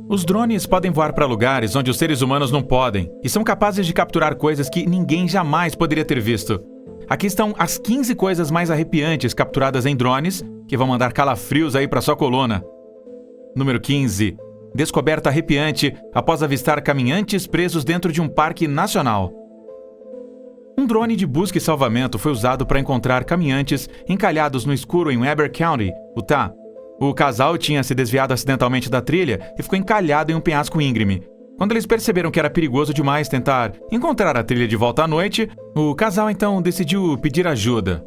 Os drones podem voar para lugares onde os seres humanos não podem e são capazes de capturar coisas que ninguém jamais poderia ter visto. Aqui estão as 15 coisas mais arrepiantes capturadas em drones que vão mandar calafrios aí para sua coluna. Número 15. Descoberta arrepiante após avistar caminhantes presos dentro de um parque nacional. Um drone de busca e salvamento foi usado para encontrar caminhantes encalhados no escuro em Weber County, Utah. O casal tinha se desviado acidentalmente da trilha e ficou encalhado em um penhasco íngreme. Quando eles perceberam que era perigoso demais tentar encontrar a trilha de volta à noite, o casal então decidiu pedir ajuda.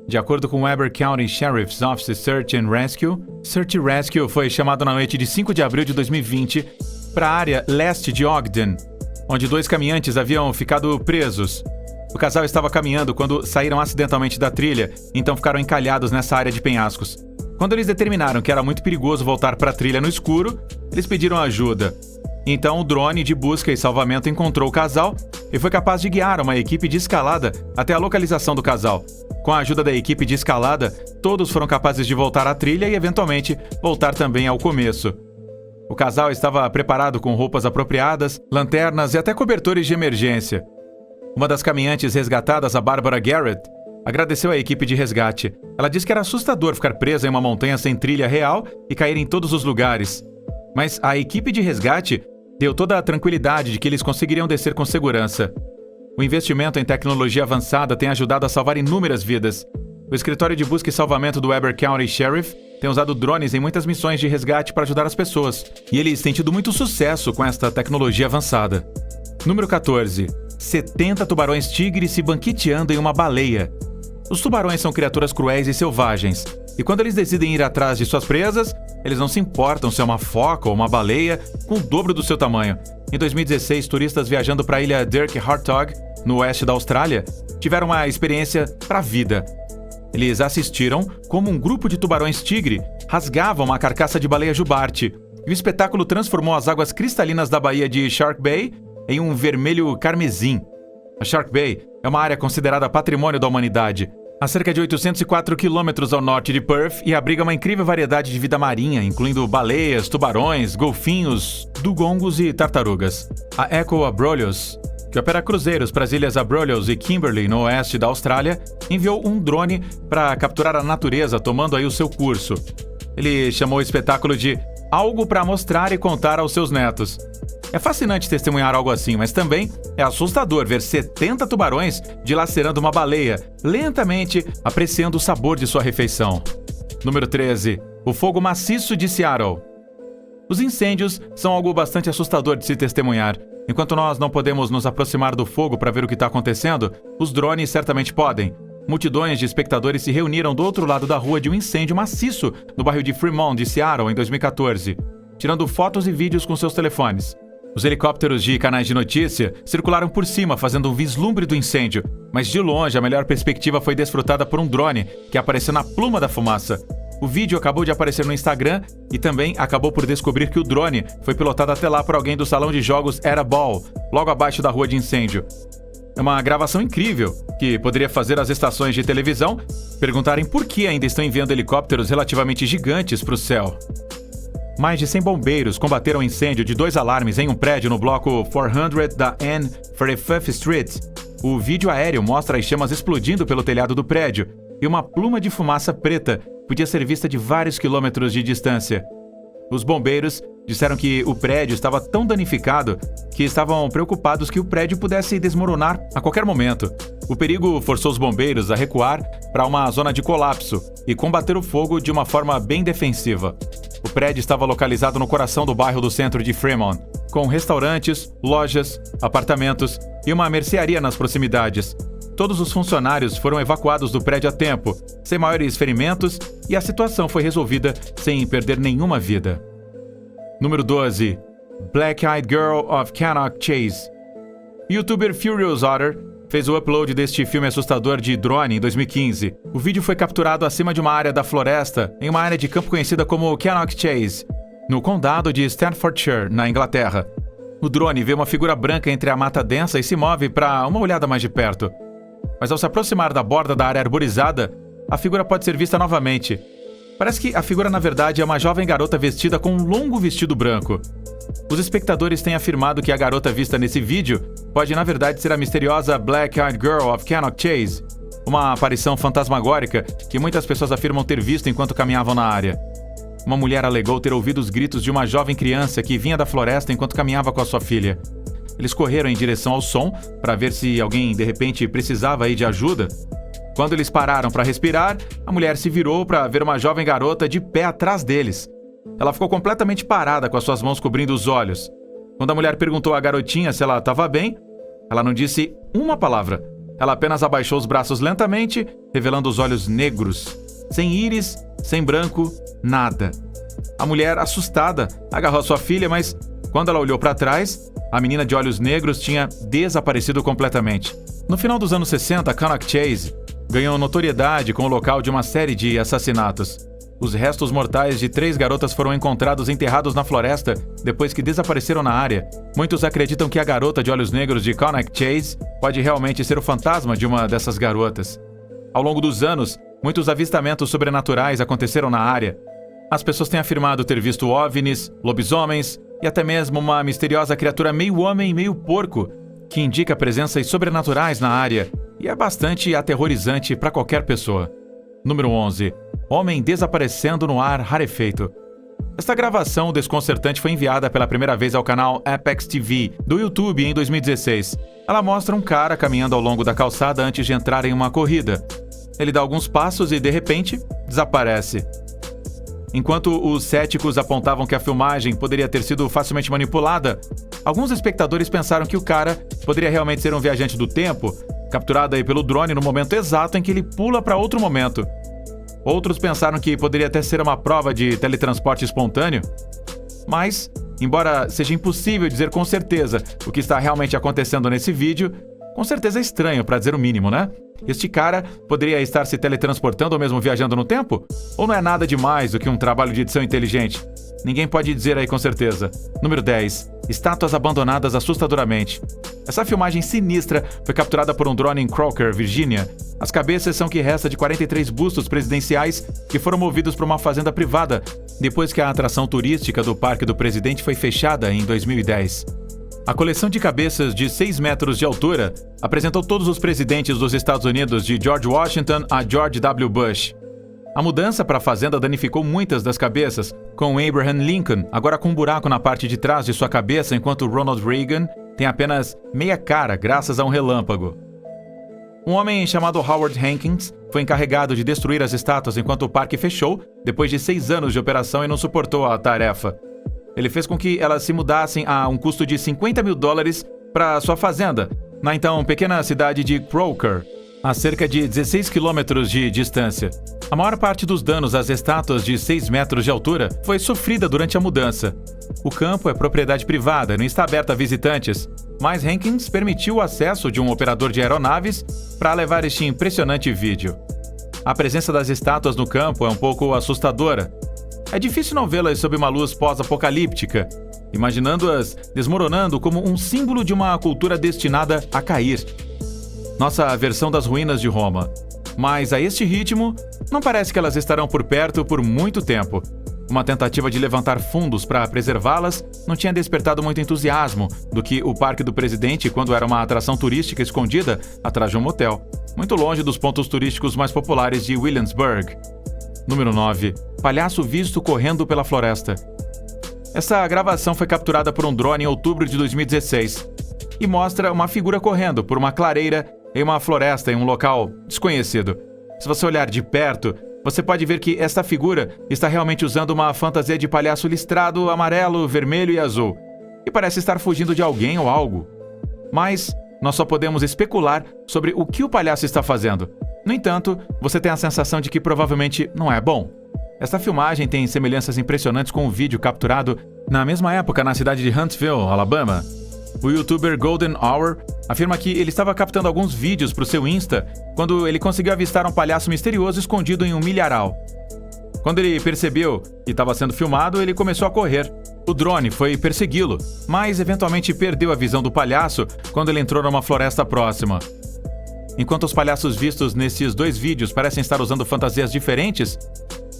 De acordo com o Weber County Sheriff's Office Search and Rescue foi chamado na noite de 5 de abril de 2020 para a área leste de Ogden, onde 2 caminhantes haviam ficado presos. O casal estava caminhando quando saíram acidentalmente da trilha, então ficaram encalhados nessa área de penhascos. Quando eles determinaram que era muito perigoso voltar para a trilha no escuro, eles pediram ajuda. Então o drone de busca e salvamento encontrou o casal e foi capaz de guiar uma equipe de escalada até a localização do casal. Com a ajuda da equipe de escalada, todos foram capazes de voltar à trilha e, eventualmente, voltar também ao começo. O casal estava preparado com roupas apropriadas, lanternas e até cobertores de emergência. Uma das caminhantes resgatadas, a Barbara Garrett, agradeceu à equipe de resgate. Ela disse que era assustador ficar presa em uma montanha sem trilha real e cair em todos os lugares. Mas a equipe de resgate deu toda a tranquilidade de que eles conseguiriam descer com segurança. O investimento em tecnologia avançada tem ajudado a salvar inúmeras vidas. O escritório de busca e salvamento do Weber County Sheriff tem usado drones em muitas missões de resgate para ajudar as pessoas. E eles têm tido muito sucesso com esta tecnologia avançada. Número 14. 70 tubarões-tigre se banqueteando em uma baleia. Os tubarões são criaturas cruéis e selvagens. E quando eles decidem ir atrás de suas presas, eles não se importam se é uma foca ou uma baleia com o dobro do seu tamanho. Em 2016, turistas viajando para a ilha Dirk Hartog, no oeste da Austrália, tiveram uma experiência para a vida. Eles assistiram como um grupo de tubarões-tigre rasgavam uma carcaça de baleia jubarte, e o espetáculo transformou as águas cristalinas da baía de Shark Bay em um vermelho carmesim. A Shark Bay é uma área considerada patrimônio da humanidade, a cerca de 804 quilômetros ao norte de Perth, e abriga uma incrível variedade de vida marinha, incluindo baleias, tubarões, golfinhos, dugongos e tartarugas. A Eco Abrolhos, que opera cruzeiros para as ilhas Abrolhos e Kimberley, no oeste da Austrália, enviou um drone para capturar a natureza, tomando aí o seu curso. Ele chamou o espetáculo de algo para mostrar e contar aos seus netos. É fascinante testemunhar algo assim, mas também é assustador ver 70 tubarões dilacerando uma baleia, lentamente apreciando o sabor de sua refeição. Número 13. O fogo maciço de Seattle. Os incêndios são algo bastante assustador de se testemunhar. Enquanto nós não podemos nos aproximar do fogo para ver o que está acontecendo, os drones certamente podem. Multidões de espectadores se reuniram do outro lado da rua de um incêndio maciço no bairro de Fremont, de Seattle, em 2014, tirando fotos e vídeos com seus telefones. Os helicópteros de canais de notícia circularam por cima, fazendo um vislumbre do incêndio, mas de longe a melhor perspectiva foi desfrutada por um drone que apareceu na pluma da fumaça. O vídeo acabou de aparecer no Instagram e também acabou por descobrir que o drone foi pilotado até lá por alguém do salão de jogos Era Ball, logo abaixo da rua de incêndio. É uma gravação incrível, que poderia fazer as estações de televisão perguntarem por que ainda estão enviando helicópteros relativamente gigantes para o céu. Mais de 100 bombeiros combateram o incêndio de 2 alarmes em um prédio no bloco 400 da N45th Street. O vídeo aéreo mostra as chamas explodindo pelo telhado do prédio e uma pluma de fumaça preta podia ser vista de vários quilômetros de distância. Os bombeiros disseram que o prédio estava tão danificado que estavam preocupados que o prédio pudesse desmoronar a qualquer momento. O perigo forçou os bombeiros a recuar para uma zona de colapso e combater o fogo de uma forma bem defensiva. O prédio estava localizado no coração do bairro do centro de Fremont, com restaurantes, lojas, apartamentos e uma mercearia nas proximidades. Todos os funcionários foram evacuados do prédio a tempo, sem maiores ferimentos, e a situação foi resolvida sem perder nenhuma vida. Número 12. Black Eyed Girl of Cannock Chase. O youtuber Furious Otter fez o upload deste filme assustador de drone em 2015. O vídeo foi capturado acima de uma área da floresta, em uma área de campo conhecida como Cannock Chase, no condado de Staffordshire, na Inglaterra. O drone vê uma figura branca entre a mata densa e se move para uma olhada mais de perto. Mas ao se aproximar da borda da área arborizada, a figura pode ser vista novamente. Parece que a figura na verdade é uma jovem garota vestida com um longo vestido branco. Os espectadores têm afirmado que a garota vista nesse vídeo pode na verdade ser a misteriosa Black Eyed Girl of Cannock Chase, uma aparição fantasmagórica que muitas pessoas afirmam ter visto enquanto caminhavam na área. Uma mulher alegou ter ouvido os gritos de uma jovem criança que vinha da floresta enquanto caminhava com a sua filha. Eles correram em direção ao som para ver se alguém de repente precisava aí de ajuda. Quando eles pararam para respirar, a mulher se virou para ver uma jovem garota de pé atrás deles. Ela ficou completamente parada com as suas mãos cobrindo os olhos. Quando a mulher perguntou à garotinha se ela estava bem, ela não disse uma palavra. Ela apenas abaixou os braços lentamente, revelando os olhos negros. Sem íris, sem branco, nada. A mulher, assustada, agarrou a sua filha, mas quando ela olhou para trás, a menina de olhos negros tinha desaparecido completamente. No final dos anos 60, Cannock Chase ganhou notoriedade com o local de uma série de assassinatos. Os restos mortais de 3 garotas foram encontrados enterrados na floresta depois que desapareceram na área. Muitos acreditam que a garota de olhos negros de Cannock Chase pode realmente ser o fantasma de uma dessas garotas. Ao longo dos anos, muitos avistamentos sobrenaturais aconteceram na área. As pessoas têm afirmado ter visto OVNIs, lobisomens e até mesmo uma misteriosa criatura meio homem e meio porco, que indica presenças sobrenaturais na área e é bastante aterrorizante para qualquer pessoa. Número 11. Homem desaparecendo no ar rarefeito. Esta gravação desconcertante foi enviada pela primeira vez ao canal Apex TV do YouTube em 2016. Ela mostra um cara caminhando ao longo da calçada antes de entrar em uma corrida. Ele dá alguns passos e, de repente, desaparece. Enquanto os céticos apontavam que a filmagem poderia ter sido facilmente manipulada, alguns espectadores pensaram que o cara poderia realmente ser um viajante do tempo, capturado aí pelo drone no momento exato em que ele pula para outro momento. Outros pensaram que poderia até ser uma prova de teletransporte espontâneo. Mas, embora seja impossível dizer com certeza o que está realmente acontecendo nesse vídeo, com certeza é estranho, para dizer o mínimo, né? Este cara poderia estar se teletransportando ou mesmo viajando no tempo? Ou não é nada demais do que um trabalho de edição inteligente? Ninguém pode dizer aí com certeza. Número 10. Estátuas abandonadas assustadoramente. Essa filmagem sinistra foi capturada por um drone em Crocker, Virgínia. As cabeças são o que resta de 43 bustos presidenciais que foram movidos para uma fazenda privada, depois que a atração turística do Parque do Presidente foi fechada em 2010. A coleção de cabeças de 6 metros de altura apresentou todos os presidentes dos Estados Unidos, de George Washington a George W. Bush. A mudança para a fazenda danificou muitas das cabeças, com Abraham Lincoln agora com um buraco na parte de trás de sua cabeça, enquanto Ronald Reagan tem apenas meia cara graças a um relâmpago. Um homem chamado Howard Hankins foi encarregado de destruir as estátuas enquanto o parque fechou, depois de 6 anos de operação, e não suportou a tarefa. Ele fez com que elas se mudassem a um custo de $50 mil para sua fazenda, na então pequena cidade de Crocker, a cerca de 16 quilômetros de distância. A maior parte dos danos às estátuas de 6 metros de altura foi sofrida durante a mudança. O campo é propriedade privada e não está aberto a visitantes, mas Hankins permitiu o acesso de um operador de aeronaves para levar este impressionante vídeo. A presença das estátuas no campo é um pouco assustadora. É difícil não vê-las sob uma luz pós-apocalíptica, imaginando-as desmoronando como um símbolo de uma cultura destinada a cair. Nossa versão das ruínas de Roma. Mas a este ritmo, não parece que elas estarão por perto por muito tempo. Uma tentativa de levantar fundos para preservá-las não tinha despertado muito entusiasmo do que o Parque do Presidente quando era uma atração turística escondida atrás de um motel, muito longe dos pontos turísticos mais populares de Williamsburg. Número 9. Palhaço visto correndo pela floresta. Essa gravação foi capturada por um drone em outubro de 2016 e mostra uma figura correndo por uma clareira em uma floresta em um local desconhecido. Se você olhar de perto, você pode ver que esta figura está realmente usando uma fantasia de palhaço listrado amarelo, vermelho e azul, e parece estar fugindo de alguém ou algo. Mas nós só podemos especular sobre o que o palhaço está fazendo. No entanto, você tem a sensação de que provavelmente não é bom. Esta filmagem tem semelhanças impressionantes com um vídeo capturado na mesma época na cidade de Huntsville, Alabama. O youtuber Golden Hour afirma que ele estava captando alguns vídeos para o seu Insta quando ele conseguiu avistar um palhaço misterioso escondido em um milharal. Quando ele percebeu que estava sendo filmado, ele começou a correr. O drone foi persegui-lo, mas eventualmente perdeu a visão do palhaço quando ele entrou numa floresta próxima. Enquanto os palhaços vistos nesses 2 vídeos parecem estar usando fantasias diferentes,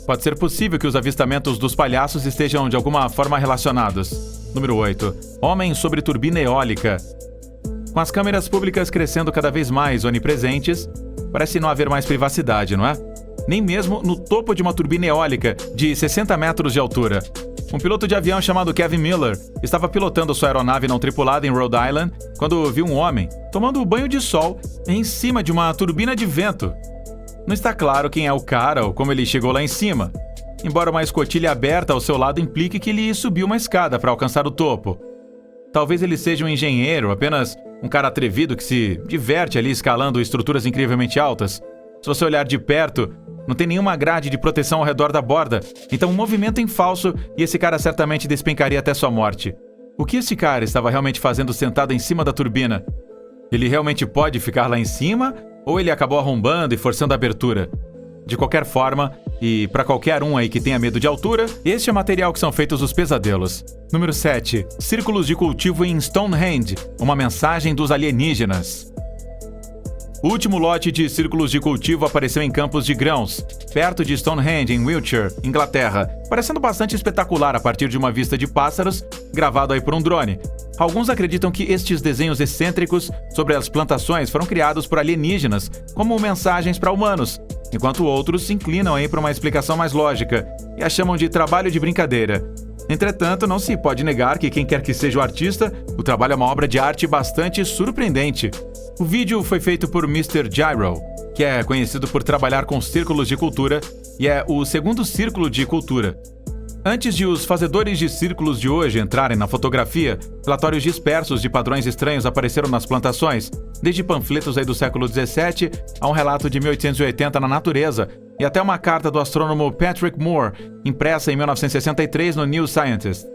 Pode ser possível que os avistamentos dos palhaços estejam de alguma forma relacionados. Número 8. Homem sobre turbina eólica. Com as câmeras públicas crescendo cada vez mais onipresentes, parece não haver mais privacidade, não é? Nem mesmo no topo de uma turbina eólica de 60 metros de altura. Um piloto de avião chamado Kevin Miller estava pilotando sua aeronave não tripulada em Rhode Island quando viu um homem tomando banho de sol em cima de uma turbina de vento. Não está claro quem é o cara ou como ele chegou lá em cima, embora uma escotilha aberta ao seu lado implique que ele subiu uma escada para alcançar o topo. Talvez ele seja um engenheiro, apenas um cara atrevido que se diverte ali escalando estruturas incrivelmente altas. Se você olhar de perto, não tem nenhuma grade de proteção ao redor da borda, então um movimento em falso e esse cara certamente despencaria até sua morte. O que esse cara estava realmente fazendo sentado em cima da turbina? Ele realmente pode ficar lá em cima ou ele acabou arrombando e forçando a abertura? De qualquer forma, e para qualquer um aí que tenha medo de altura, este é o material que são feitos os pesadelos. Número 7. Círculos de cultivo em Stonehenge, uma mensagem dos alienígenas. O último lote de círculos de cultivo apareceu em campos de grãos, perto de Stonehenge, em Wiltshire, Inglaterra, parecendo bastante espetacular a partir de uma vista de pássaros, gravado aí por um drone. Alguns acreditam que estes desenhos excêntricos sobre as plantações foram criados por alienígenas como mensagens para humanos, enquanto outros se inclinam aí para uma explicação mais lógica e a chamam de trabalho de brincadeira. Entretanto, não se pode negar que quem quer que seja o artista, o trabalho é uma obra de arte bastante surpreendente. O vídeo foi feito por Mr. Gyro, que é conhecido por trabalhar com círculos de cultura e é o segundo círculo de cultura. Antes de os fazedores de círculos de hoje entrarem na fotografia, relatórios dispersos de padrões estranhos apareceram nas plantações, desde panfletos aí do século XVII a um relato de 1880 na natureza e até uma carta do astrônomo Patrick Moore, impressa em 1963 no New Scientist.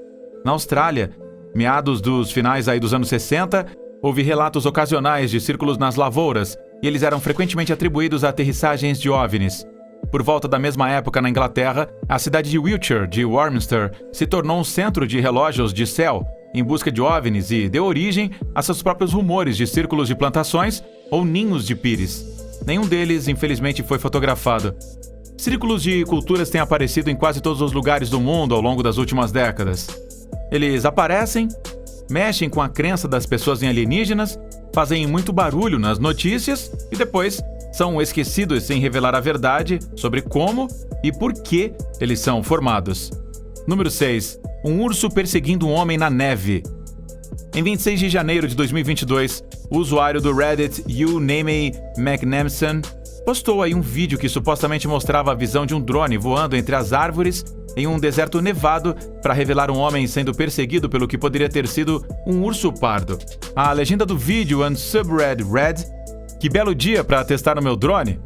Na Austrália, meados dos finais aí dos anos 60, houve relatos ocasionais de círculos nas lavouras e eles eram frequentemente atribuídos a aterrissagens de OVNIs. Por volta da mesma época na Inglaterra, a cidade de Wiltshire, de Warminster, se tornou um centro de relógios de céu em busca de OVNIs e deu origem a seus próprios rumores de círculos de plantações ou ninhos de pires. Nenhum deles, infelizmente, foi fotografado. Círculos de culturas têm aparecido em quase todos os lugares do mundo ao longo das últimas décadas. Eles aparecem, mexem com a crença das pessoas em alienígenas, fazem muito barulho nas notícias e depois são esquecidos sem revelar a verdade sobre como e por que eles são formados. Número 6. Um urso perseguindo um homem na neve. Em 26 de janeiro de 2022, o usuário do Reddit YouName McNamson postou aí um vídeo que supostamente mostrava a visão de um drone voando entre as árvores em um deserto nevado para revelar um homem sendo perseguido pelo que poderia ter sido um urso pardo. A legenda do vídeo and subread read: "Que belo dia para testar o meu drone."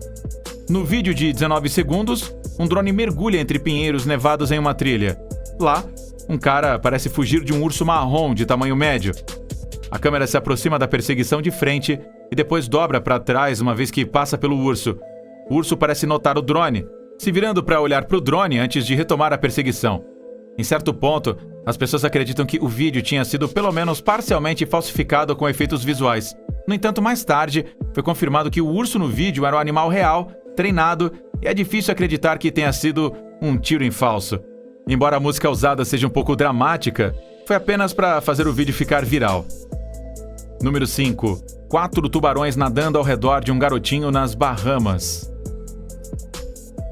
No vídeo de 19 segundos, um drone mergulha entre pinheiros nevados em uma trilha. Lá, um cara parece fugir de um urso marrom de tamanho médio. A câmera se aproxima da perseguição de frente e depois dobra para trás uma vez que passa pelo urso. O urso parece notar o drone, se virando para olhar para o drone antes de retomar a perseguição. Em certo ponto, as pessoas acreditam que o vídeo tinha sido pelo menos parcialmente falsificado com efeitos visuais. No entanto, mais tarde, foi confirmado que o urso no vídeo era um animal real, treinado, e é difícil acreditar que tenha sido um tiro em falso. Embora a música usada seja um pouco dramática, foi apenas para fazer o vídeo ficar viral. Número 5. 4 tubarões nadando ao redor de um garotinho nas Bahamas.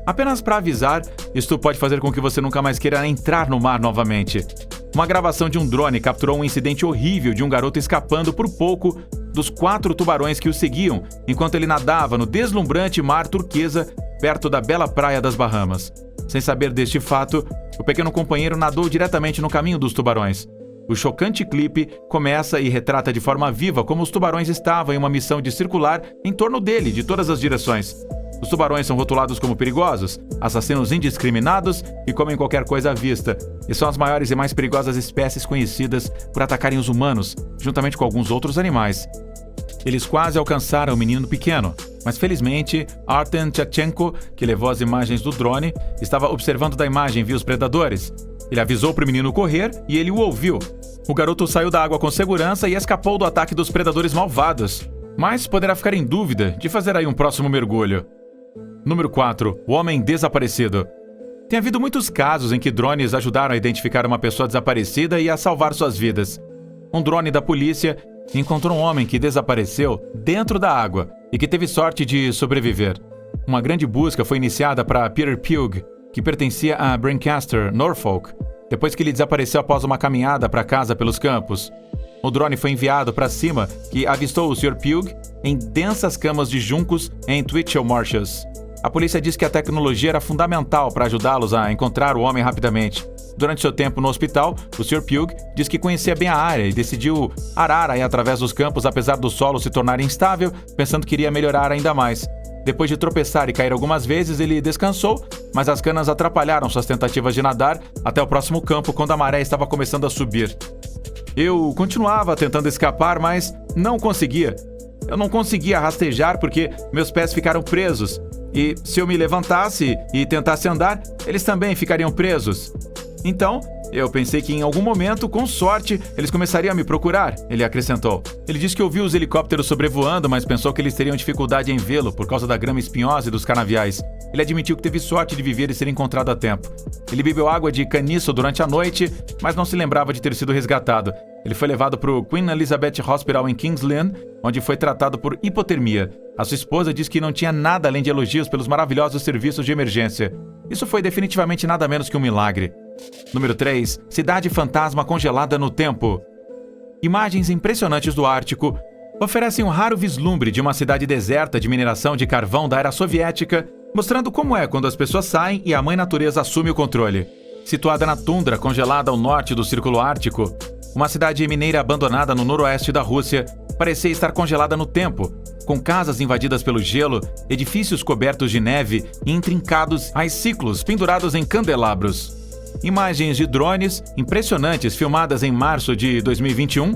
Apenas para avisar, isto pode fazer com que você nunca mais queira entrar no mar novamente. Uma gravação de um drone capturou um incidente horrível de um garoto escapando por pouco dos 4 tubarões que o seguiam enquanto ele nadava no deslumbrante mar turquesa perto da bela praia das Bahamas. Sem saber deste fato, o pequeno companheiro nadou diretamente no caminho dos tubarões. O chocante clipe começa e retrata de forma viva como os tubarões estavam em uma missão de circular em torno dele de todas as direções. Os tubarões são rotulados como perigosos, assassinos indiscriminados e comem qualquer coisa à vista, e são as maiores e mais perigosas espécies conhecidas por atacarem os humanos, juntamente com alguns outros animais. Eles quase alcançaram o menino pequeno, mas felizmente, Artem Tchachenko, que levou as imagens do drone, estava observando da imagem e viu os predadores. Ele avisou para o menino correr e ele o ouviu. O garoto saiu da água com segurança e escapou do ataque dos predadores malvados, mas poderá ficar em dúvida de fazer aí um próximo mergulho. Número 4. O homem desaparecido. Tem havido muitos casos em que drones ajudaram a identificar uma pessoa desaparecida e a salvar suas vidas. Um drone da polícia encontrou um homem que desapareceu dentro da água e que teve sorte de sobreviver. Uma grande busca foi iniciada para Peter Pugh, que pertencia a Brancaster, Norfolk, depois que ele desapareceu após uma caminhada para casa pelos campos. O drone foi enviado para cima, que avistou o Sr. Pugh em densas camas de juncos em Twitchell Marshes. A polícia diz que a tecnologia era fundamental para ajudá-los a encontrar o homem rapidamente. Durante seu tempo no hospital, o Sr. Pugh diz que conhecia bem a área e decidiu arar aí através dos campos apesar do solo se tornar instável, pensando que iria melhorar ainda mais. Depois de tropeçar e cair algumas vezes, ele descansou, mas as canas atrapalharam suas tentativas de nadar até o próximo campo quando a maré estava começando a subir. Eu continuava tentando escapar, mas não conseguia. Eu não conseguia rastejar porque meus pés ficaram presos. E se eu me levantasse e tentasse andar, eles também ficariam presos. Então, eu pensei que em algum momento, com sorte, eles começariam a me procurar, ele acrescentou. Ele disse que ouviu os helicópteros sobrevoando, mas pensou que eles teriam dificuldade em vê-lo por causa da grama espinhosa e dos canaviais. Ele admitiu que teve sorte de viver e ser encontrado a tempo. Ele bebeu água de caniço durante a noite, mas não se lembrava de ter sido resgatado. Ele foi levado para o Queen Elizabeth Hospital em Kings Lynn, onde foi tratado por hipotermia. A sua esposa disse que não tinha nada além de elogios pelos maravilhosos serviços de emergência. Isso foi definitivamente nada menos que um milagre. Número 3. Cidade fantasma congelada no tempo. Imagens impressionantes do Ártico oferecem um raro vislumbre de uma cidade deserta de mineração de carvão da era soviética, mostrando como é quando as pessoas saem e a mãe natureza assume o controle. Situada na tundra congelada ao norte do Círculo Ártico, uma cidade mineira abandonada no noroeste da Rússia parecia estar congelada no tempo, com casas invadidas pelo gelo, edifícios cobertos de neve e intrincados ciclos pendurados em candelabros. Imagens de drones impressionantes filmadas em março de 2021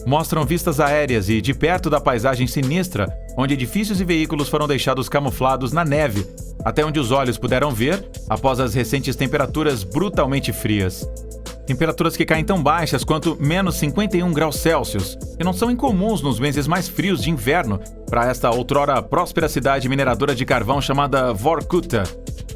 mostram vistas aéreas e de perto da paisagem sinistra, onde edifícios e veículos foram deixados camuflados na neve, até onde os olhos puderam ver após as recentes temperaturas brutalmente frias. Temperaturas que caem tão baixas quanto menos 51 graus Celsius, que não são incomuns nos meses mais frios de inverno para esta outrora próspera cidade mineradora de carvão chamada Vorkuta.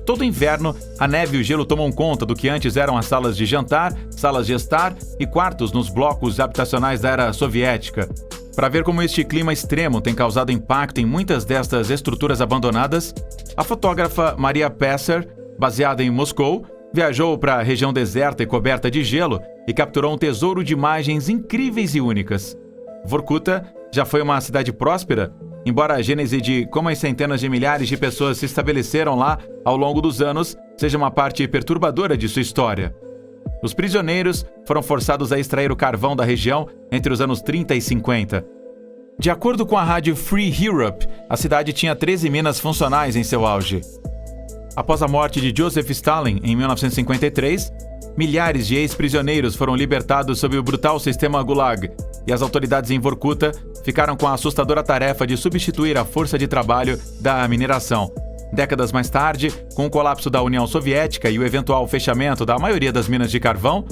Todo inverno, a neve e o gelo tomam conta do que antes eram as salas de jantar, salas de estar e quartos nos blocos habitacionais da era soviética. Para ver como este clima extremo tem causado impacto em muitas destas estruturas abandonadas, a fotógrafa Maria Pesser, baseada em Moscou, viajou para a região deserta e coberta de gelo e capturou um tesouro de imagens incríveis e únicas. Vorkuta já foi uma cidade próspera, embora a gênese de como as centenas de milhares de pessoas se estabeleceram lá ao longo dos anos seja uma parte perturbadora de sua história. Os prisioneiros foram forçados a extrair o carvão da região entre os anos 30 e 50. De acordo com a rádio Free Europe, a cidade tinha 13 minas funcionais em seu auge. Após a morte de Joseph Stalin em 1953, milhares de ex-prisioneiros foram libertados sob o brutal sistema Gulag, e as autoridades em Vorkuta ficaram com a assustadora tarefa de substituir a força de trabalho da mineração. Décadas mais tarde, com o colapso da União Soviética e o eventual fechamento da maioria das minas de carvão,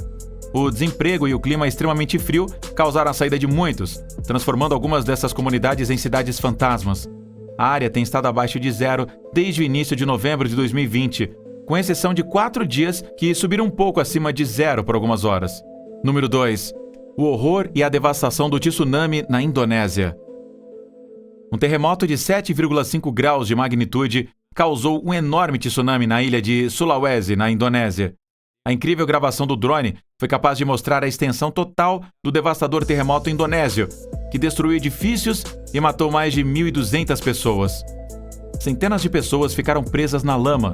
o desemprego e o clima extremamente frio causaram a saída de muitos, transformando algumas dessas comunidades em cidades fantasmas. A área tem estado abaixo de zero desde o início de novembro de 2020, com exceção de 4 dias que subiram um pouco acima de zero por algumas horas. Número 2. O horror e a devastação do tsunami na Indonésia. Um terremoto de 7,5 graus de magnitude causou um enorme tsunami na ilha de Sulawesi, na Indonésia. A incrível gravação do drone foi capaz de mostrar a extensão total do devastador terremoto indonésio, que destruiu edifícios e matou mais de 1.200 pessoas. Centenas de pessoas ficaram presas na lama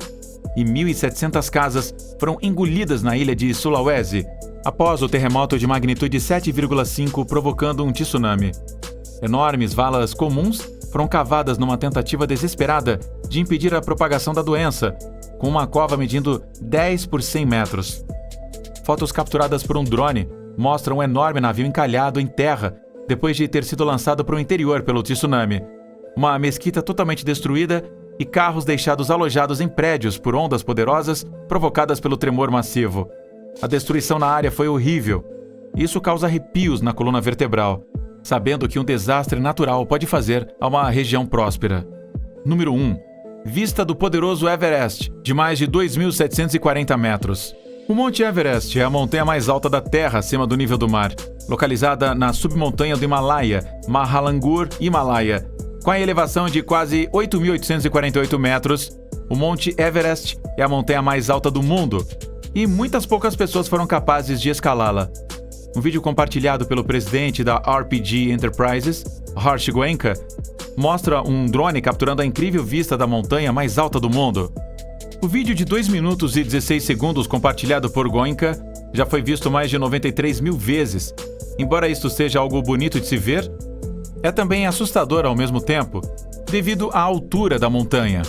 e 1.700 casas foram engolidas na ilha de Sulawesi após o terremoto de magnitude 7,5 provocando um tsunami. Enormes valas comuns foram cavadas numa tentativa desesperada de impedir a propagação da doença, com uma cova medindo 10 por 100 metros. Fotos capturadas por um drone mostram um enorme navio encalhado em terra depois de ter sido lançado para o interior pelo tsunami, uma mesquita totalmente destruída e carros deixados alojados em prédios por ondas poderosas provocadas pelo tremor massivo. A destruição na área foi horrível. Isso causa arrepios na coluna vertebral, sabendo que um desastre natural pode fazer a uma região próspera. Número 1. Vista do poderoso Everest, de mais de 2.740 metros. O Monte Everest é a montanha mais alta da Terra acima do nível do mar, localizada na submontanha do Himalaia, Mahalangur Himalaia. Com a elevação de quase 8.848 metros, o Monte Everest é a montanha mais alta do mundo e muitas poucas pessoas foram capazes de escalá-la. Um vídeo compartilhado pelo presidente da RPG Enterprises, Harsh Goenka, mostra um drone capturando a incrível vista da montanha mais alta do mundo. O vídeo de 2 minutos e 16 segundos compartilhado por Goenka já foi visto mais de 93 mil vezes. Embora isto seja algo bonito de se ver, é também assustador ao mesmo tempo, devido à altura da montanha.